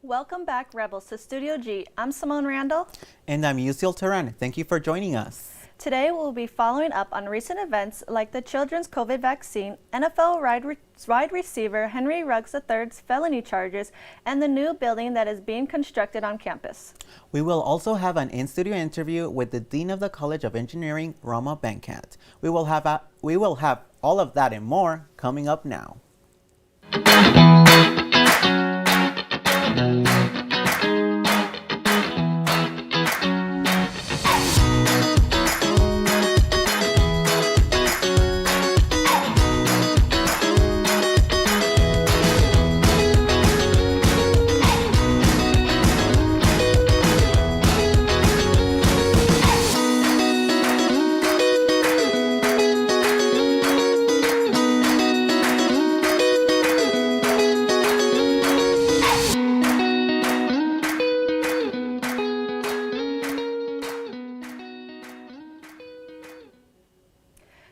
Welcome back, Rebels, to Studio G. I'm Simone Randall. And I'm Yusil Turan. Thank you for joining us. Today, we'll be following up on recent events like the children's COVID vaccine, NFL wide receiver Henry Ruggs III's felony charges, and the new building that is being constructed on campus. We will also have an in-studio interview with the Dean of the College of Engineering, Rama Venkat. We will have all of that and more coming up now.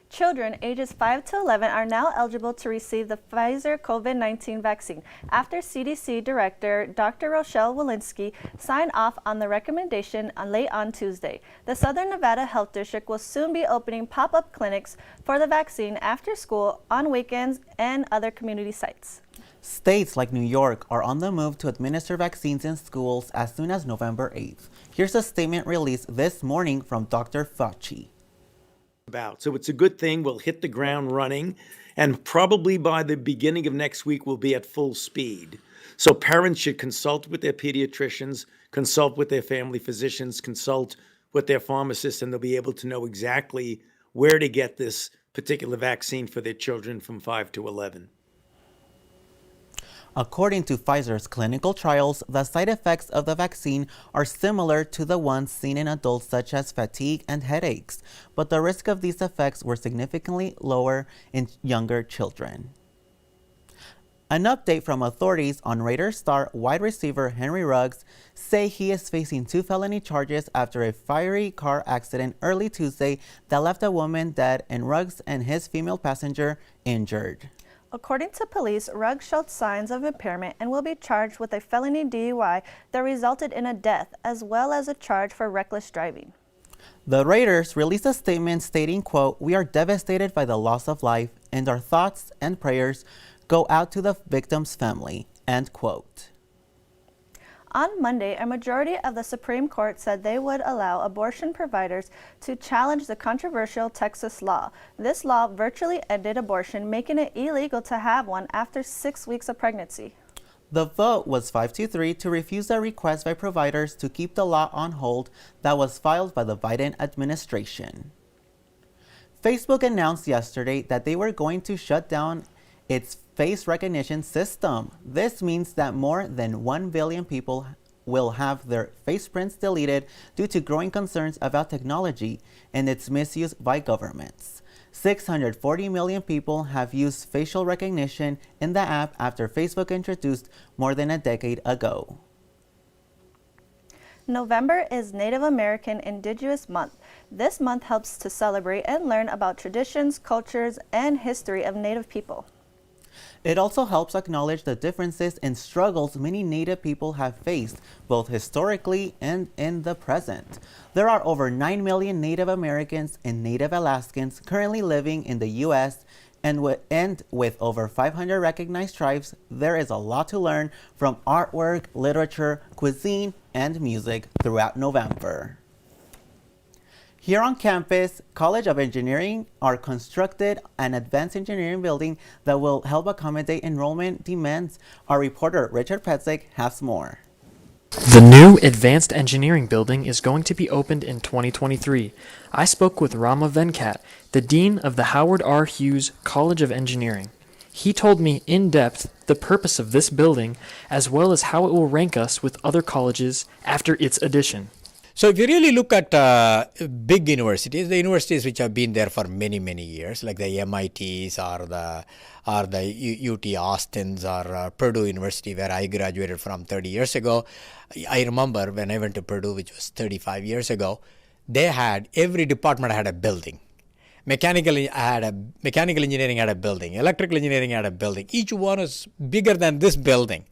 Children ages 5 to 11 are now eligible to receive the Pfizer COVID-19 vaccine after CDC Director Dr. Rochelle Walensky signed off on the recommendation late on Tuesday. The Southern Nevada Health District will soon be opening pop-up clinics for the vaccine after school, on weekends, and other community sites. States like New York are on the move to administer vaccines in schools as soon as November 8th. Here's a statement released this morning from Dr. Fauci. So it's a good thing. We'll hit the ground running, and probably by the beginning of next week, we'll be at full speed. So parents should consult with their pediatricians, consult with their family physicians, consult with their pharmacists, and they'll be able to know exactly where to get this particular vaccine for their children from 5 to 11. According to Pfizer's clinical trials, the side effects of the vaccine are similar to the ones seen in adults, such as fatigue and headaches, but the risk of these effects were significantly lower in younger children. An update from authorities on Raiders star wide receiver Henry Ruggs say he is facing 2 felony charges after a fiery car accident early Tuesday that left a woman dead and Ruggs and his female passenger injured. According to police, Ruggs showed signs of impairment and will be charged with a felony DUI that resulted in a death, as well as a charge for reckless driving. The Raiders released a statement stating, quote, "We are devastated by the loss of life, and our thoughts and prayers go out to the victim's family," end quote. On Monday, a majority of the Supreme Court said they would allow abortion providers to challenge the controversial Texas law. This law virtually ended abortion, making it illegal to have one after 6 weeks of pregnancy. The vote was 5-3 to refuse a request by providers to keep the law on hold that was filed by the Biden administration. Facebook announced yesterday that they were going to shut down its face recognition system. This means that more than 1 billion people will have their face prints deleted due to growing concerns about technology and its misuse by governments. 640 million people have used facial recognition in the app after Facebook introduced more than a decade ago. November is Native American Indigenous Month. This month helps to celebrate and learn about traditions, cultures, and history of Native people. It also helps acknowledge the differences and struggles many Native people have faced, both historically and in the present. There are over 9 million Native Americans and Native Alaskans currently living in the U.S., and with over 500 recognized tribes, there is a lot to learn from artwork, literature, cuisine, and music throughout November. Here on campus, College of Engineering are constructed an advanced engineering building that will help accommodate enrollment demands. Our reporter Richard Petzik has more. The new Advanced Engineering Building is going to be opened in 2023. I spoke with Rama Venkat, the Dean of the Howard R. Hughes College of Engineering. He told me in depth the purpose of this building, as well as how it will rank us with other colleges after its addition. So if you really look at big universities, the universities which have been there for many, many years, like the MITs or the UT Austins or Purdue University, where I graduated from 30 years ago. I remember when I went to Purdue, which was 35 years ago, every department had a building. Mechanical engineering had a building. Electrical engineering had a building. Each one is bigger than this building.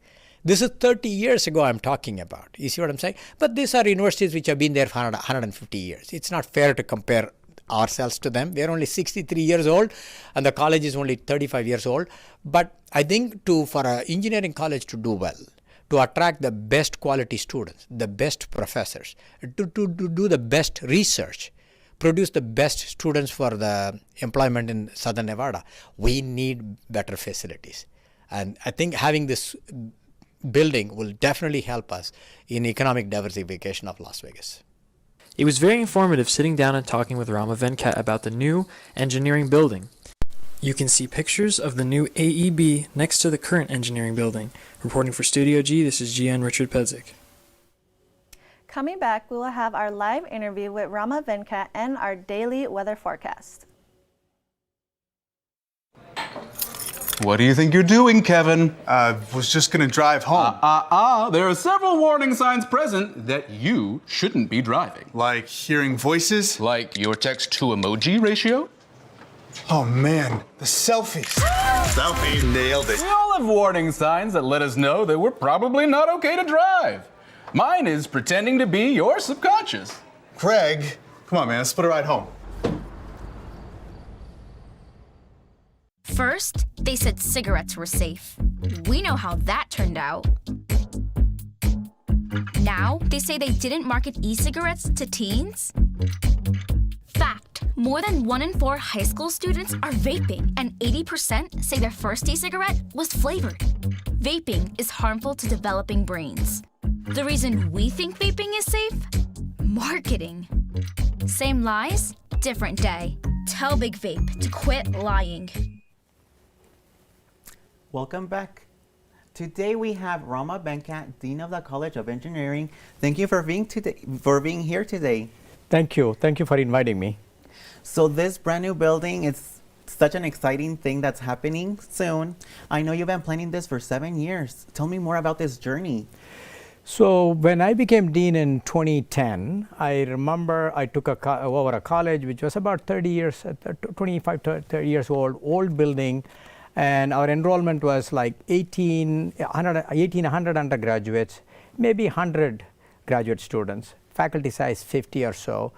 This is 30 years ago I'm talking about. You see what I'm saying? But these are universities which have been there for 150 years. It's not fair to compare ourselves to them. They're only 63 years old and the college is only 35 years old. But I think for an engineering college to do well, to attract the best quality students, the best professors, to do the best research, produce the best students for the employment in Southern Nevada, we need better facilities. And I think having this building will definitely help us in economic diversification of Las Vegas. It was very informative sitting down and talking with Rama Venkat about the new engineering building. You can see pictures of the new AEB next to the current engineering building. Reporting for Studio G, this is GN Richard Pedzik. Coming back, we will have our live interview with Rama Venkat and our daily weather forecast. What do you think you're doing, Kevin? Was just gonna drive home. There are several warning signs present that you shouldn't be driving. Like hearing voices? Like your text-to-emoji ratio? Oh man, the selfies. Selfie, nailed it. We all have warning signs that let us know that we're probably not okay to drive. Mine is pretending to be your subconscious. Craig, come on man, let's split a ride home. First, they said cigarettes were safe. We know how that turned out. Now, they say they didn't market e-cigarettes to teens? Fact, more than 1 in 4 high school students are vaping, and 80% say their first e-cigarette was flavored. Vaping is harmful to developing brains. The reason we think vaping is safe? Marketing. Same lies, different day. Tell Big Vape to quit lying. Welcome back. Today we have Rama Venkat, Dean of the College of Engineering. Thank you for being here today. Thank you. Thank you for inviting me. So this brand new building, it's such an exciting thing that's happening soon. I know you've been planning this for 7 years. Tell me more about this journey. So when I became dean in 2010, I remember I took over a college which was about 30 years, 25, 30 years old building, and our enrollment was like 1,800 undergraduates, maybe 100 graduate students, faculty size 50 or so.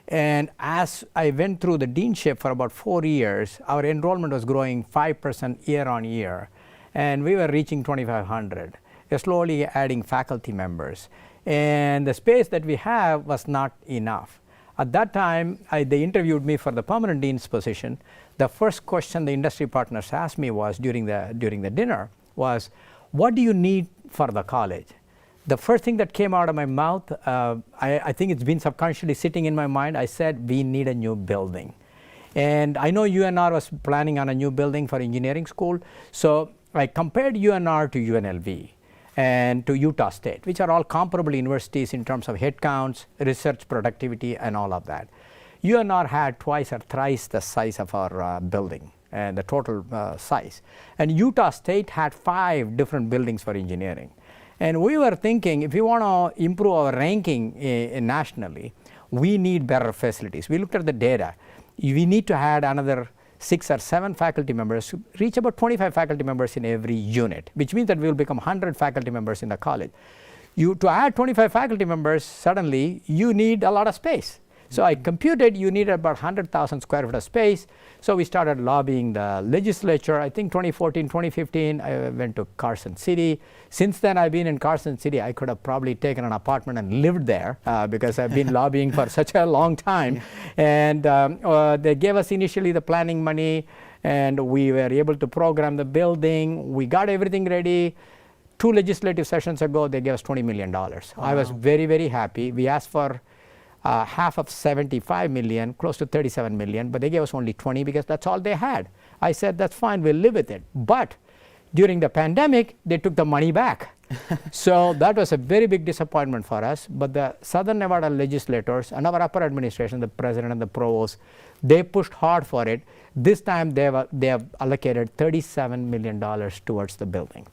And as I went through the deanship for about 4 years, our enrollment was growing 5% year on year, and we were reaching 2,500. We're slowly adding faculty members, and the space that we have was not enough. At that time, they interviewed me for the permanent dean's position. The first question the industry partners asked me was during the dinner was, what do you need for the college? The first thing that came out of my mouth, I think it's been subconsciously sitting in my mind, I said, we need a new building. And I know UNR was planning on a new building for engineering school, so I compared UNR to UNLV and to Utah State, which are all comparable universities in terms of headcounts, research productivity, and all of that. UNR had twice or thrice the size of our building and the total size. And Utah State had 5 different buildings for engineering. And we were thinking, if we want to improve our ranking nationally, we need better facilities. We looked at the data. We need to add another 6 or 7 faculty members, reach about 25 faculty members in every unit, which means that we will become 100 faculty members in the college. To add 25 faculty members, suddenly you need a lot of space. So I computed you need about 100,000 square feet of space. So we started lobbying the legislature. I think 2014, 2015, I went to Carson City. Since then, I've been in Carson City. I could have probably taken an apartment and lived there because I've been lobbying for such a long time. And they gave us initially the planning money, and we were able to program the building. We got everything ready. 2 legislative sessions ago, they gave us $20 million. Wow. I was very, very happy. We asked for half of 75 million, close to 37 million, but they gave us only 20 because that's all they had. I said, that's fine, we'll live with it. But during the pandemic, they took the money back. So that was a very big disappointment for us. But the Southern Nevada legislators and our upper administration, the president and the provost, they pushed hard for it. This time they have allocated $37 million towards the building.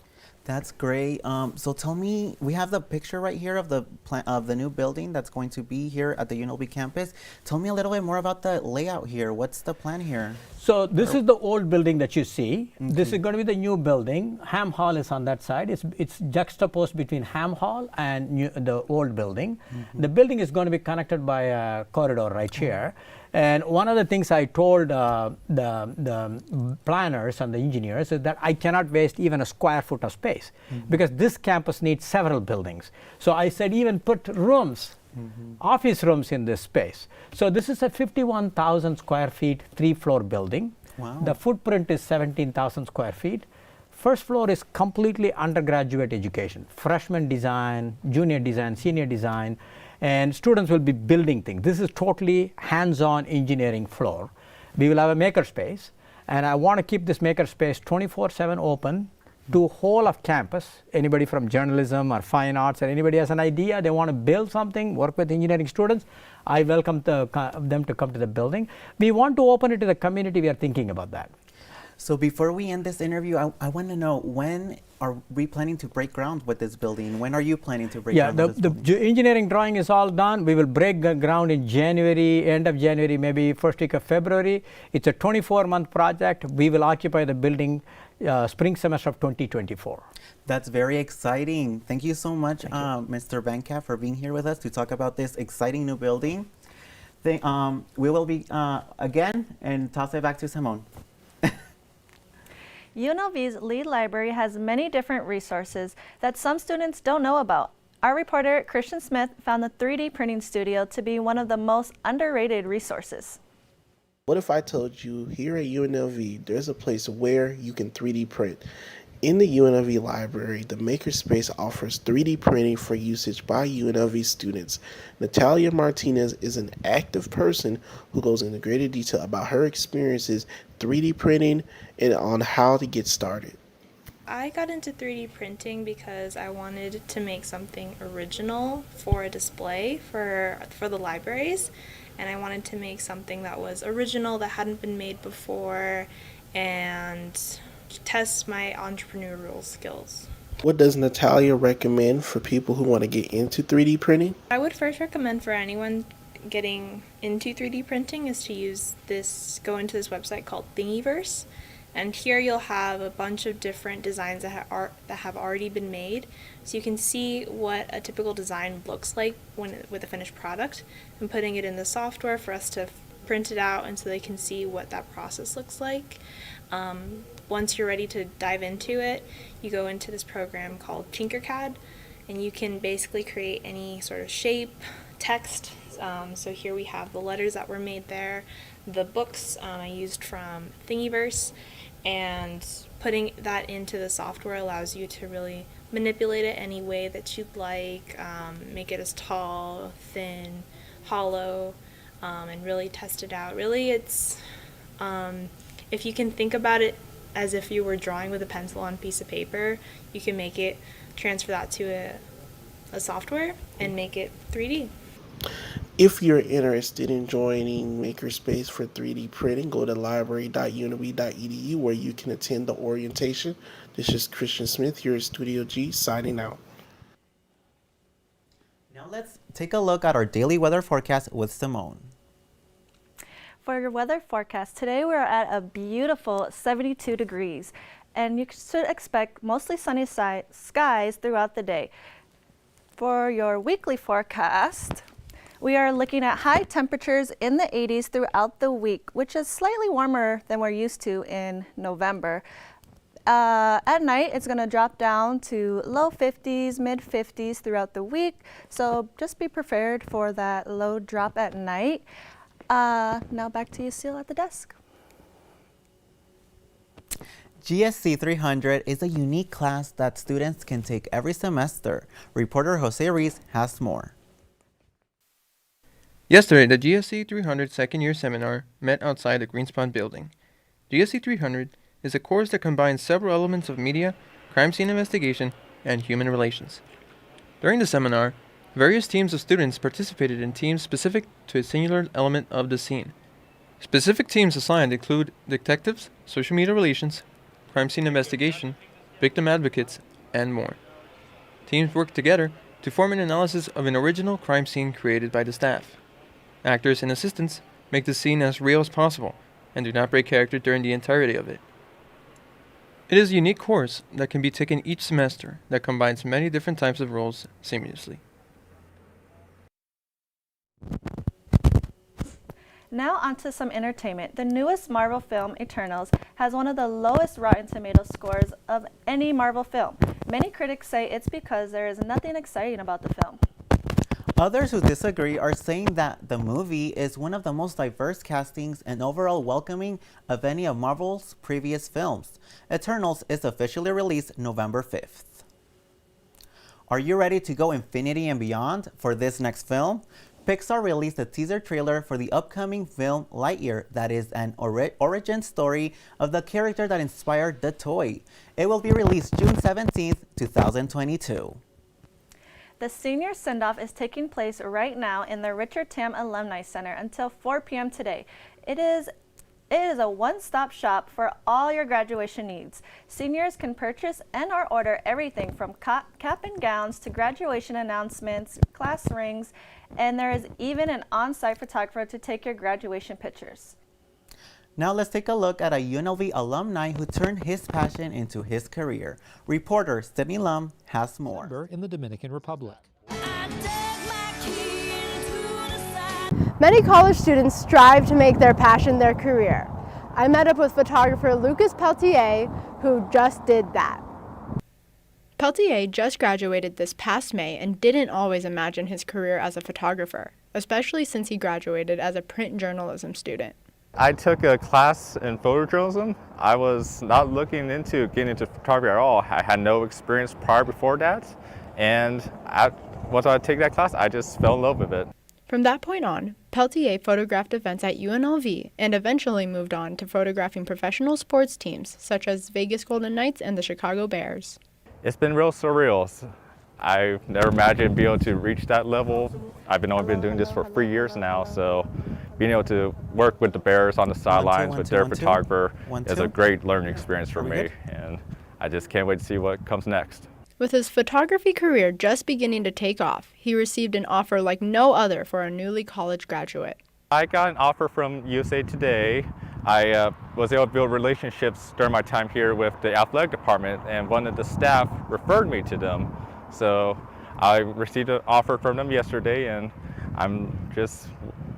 That's great. So tell me, we have the picture right here of the of the new building that's going to be here at the UNLV campus. Tell me a little bit more about the layout here. What's the plan here? So this is the old building that you see. This is going to be the new building. Ham Hall is on that side. It's juxtaposed between Ham Hall and the old building. The building is going to be connected by a corridor right here. And one of the things I told the planners and the engineers is that I cannot waste even a square foot of space because this campus needs several buildings. So I said even put rooms, office rooms in this space. So this is a 51,000 square feet, 3-floor building. Wow. The footprint is 17,000 square feet. First floor is completely undergraduate education, freshman design, junior design, senior design, and students will be building things. This is totally hands-on engineering floor. We will have a makerspace, and I want to keep this makerspace 24/7 open to whole of campus. Anybody from journalism or fine arts or anybody has an idea, they want to build something, work with engineering students, I welcome them to come to the building. We want to open it to the community. We are thinking about that. So before we end this interview, I want to know, when are we planning to break ground with this building? When are you planning to break ground with this building? The engineering drawing is all done. We will break ground in January, end of January, maybe first week of February. It's a 24-month project. We will occupy the building spring semester of 2024. That's very exciting. Thank you so much, Mr. Venkat, for being here with us to talk about this exciting new building. We will be again, and toss it back to Simone. UNLV's lead library has many different resources that some students don't know about. Our reporter, Christian Smith, found the 3D printing studio to be one of the most underrated resources. What if I told you here at UNLV, there's a place where you can 3D print? In the UNLV library, the Makerspace offers 3D printing for usage by UNLV students. Natalia Martinez is an active person who goes into greater detail about her experiences 3D printing and on how to get started. I got into 3D printing because I wanted to make something original for a display for the libraries, and I wanted to make something that was original, that hadn't been made before, and test my entrepreneurial skills. What does Natalia recommend for people who want to get into 3D printing? I would first recommend for anyone getting into 3D printing is to go into this website called Thingiverse, and here you'll have a bunch of different designs that have already been made, so you can see what a typical design looks like with a finished product, and putting it in the software for us to print it out, and so they can see what that process looks like. Once you're ready to dive into it, you go into this program called Tinkercad, and you can basically create any sort of shape, text. So here we have the letters that were made there, the books I used from Thingiverse, and putting that into the software allows you to really manipulate it any way that you'd like, make it as tall, thin, hollow, and really test it out. Really, it's if you can think about it as if you were drawing with a pencil on a piece of paper, you can transfer that to a software and make it 3D. If you're interested in joining Makerspace for 3D printing, go to library.unlv.edu where you can attend the orientation. This is Christian Smith here at Studio G signing out. Now let's take a look at our daily weather forecast with Simone. For your weather forecast, today we're at a beautiful 72 degrees, and you should expect mostly sunny skies throughout the day. For your weekly forecast, we are looking at high temperatures in the 80s throughout the week, which is slightly warmer than we're used to in November. At night, it's going to drop down to low 50s, mid 50s throughout the week, so just be prepared for that low drop at night. Now back to you, Seal, at the desk. GSC 300 is a unique class that students can take every semester. Reporter Jose Reese has more. Yesterday, the GSC 300 second-year seminar met outside the Greenspun building. GSC 300 is a course that combines several elements of media, crime scene investigation, and human relations. During the seminar, various teams of students participated in teams specific to a singular element of the scene. Specific teams assigned include detectives, social media relations, crime scene investigation, victim advocates, and more. Teams work together to form an analysis of an original crime scene created by the staff. Actors and assistants make the scene as real as possible and do not break character during the entirety of it. It is a unique course that can be taken each semester that combines many different types of roles seamlessly. Now onto some entertainment. The newest Marvel film, Eternals, has one of the lowest Rotten Tomatoes scores of any Marvel film. Many critics say it's because there is nothing exciting about the film. Others who disagree are saying that the movie is one of the most diverse castings and overall welcoming of any of Marvel's previous films. Eternals is officially released November 5th. Are you ready to go infinity and beyond for this next film? Pixar released a teaser trailer for the upcoming film Lightyear that is an origin story of the character that inspired the toy. It will be released June 17th, 2022. The senior send-off is taking place right now in the Richard Tam Alumni Center until 4 p.m. today. It is a one-stop shop for all your graduation needs. Seniors can purchase and or order everything from cap and gowns to graduation announcements, class rings, and there is even an on-site photographer to take your graduation pictures. Now let's take a look at a UNLV alumni who turned his passion into his career. Reporter Sydney Lum has more. In the Dominican Republic. Many college students strive to make their passion their career. I met up with photographer Lucas Peltier, who just did that. Peltier just graduated this past May and didn't always imagine his career as a photographer, especially since he graduated as a print journalism student. I took a class in photojournalism. I was not looking into getting into photography at all. I had no experience before that, and once I took that class, I just fell in love with it. From that point on, Peltier photographed events at UNLV and eventually moved on to photographing professional sports teams such as Vegas Golden Knights and the Chicago Bears. It's been real surreal. I've never imagined being able to reach that level. I've only been doing this for 3 years now, so being able to work with the Bears on the sidelines with their photographer is a great learning experience for me, and I just can't wait to see what comes next. With his photography career just beginning to take off, he received an offer like no other for a newly college graduate. I got an offer from USA Today. I was able to build relationships during my time here with the athletic department, and one of the staff referred me to them. So I received an offer from them yesterday, and I'm just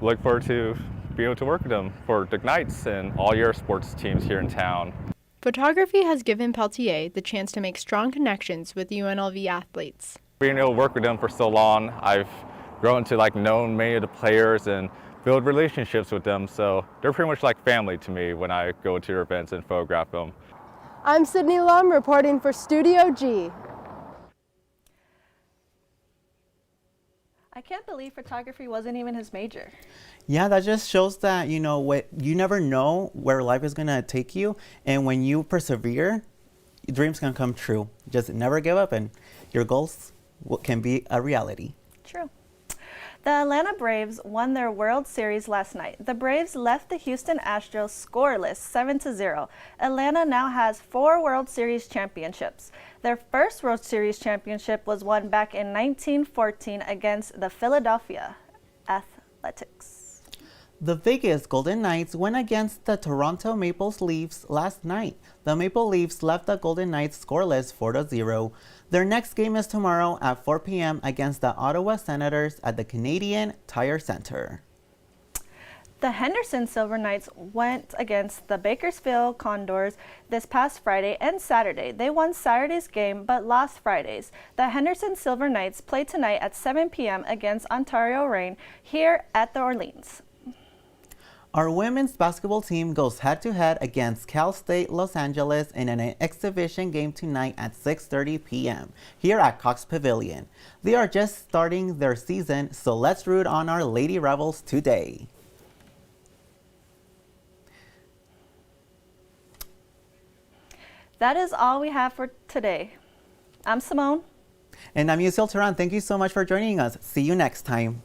looking forward to being able to work with them for the Knights and all your sports teams here in town. Photography has given Peltier the chance to make strong connections with UNLV athletes. Being able to work with them for so long, I've grown to know many of the players and build relationships with them, so they're pretty much like family to me when I go to your events and photograph them. I'm Sydney Lum reporting for Studio G. I can't believe photography wasn't even his major. Yeah, that just shows that, you never know where life is going to take you. And when you persevere, dreams can come true. Just never give up and your goals can be a reality. True. The Atlanta Braves won their World Series last night. The Braves left the Houston Astros scoreless 7-0. Atlanta now has 4 World Series championships. Their first World Series championship was won back in 1914 against the Philadelphia Athletics. The Vegas Golden Knights went against the Toronto Maple Leafs last night. The Maple Leafs left the Golden Knights scoreless 4-0. Their next game is tomorrow at 4 p.m. against the Ottawa Senators at the Canadian Tire Center. The Henderson Silver Knights went against the Bakersfield Condors this past Friday and Saturday. They won Saturday's game but lost Friday's. The Henderson Silver Knights play tonight at 7 p.m. against Ontario Reign here at the Orleans. Our women's basketball team goes head-to-head against Cal State Los Angeles in an exhibition game tonight at 6:30 p.m. here at Cox Pavilion. They are just starting their season, so let's root on our Lady Rebels today. That is all we have for today. I'm Simone. And I'm Yusil Turan. Thank you so much for joining us. See you next time.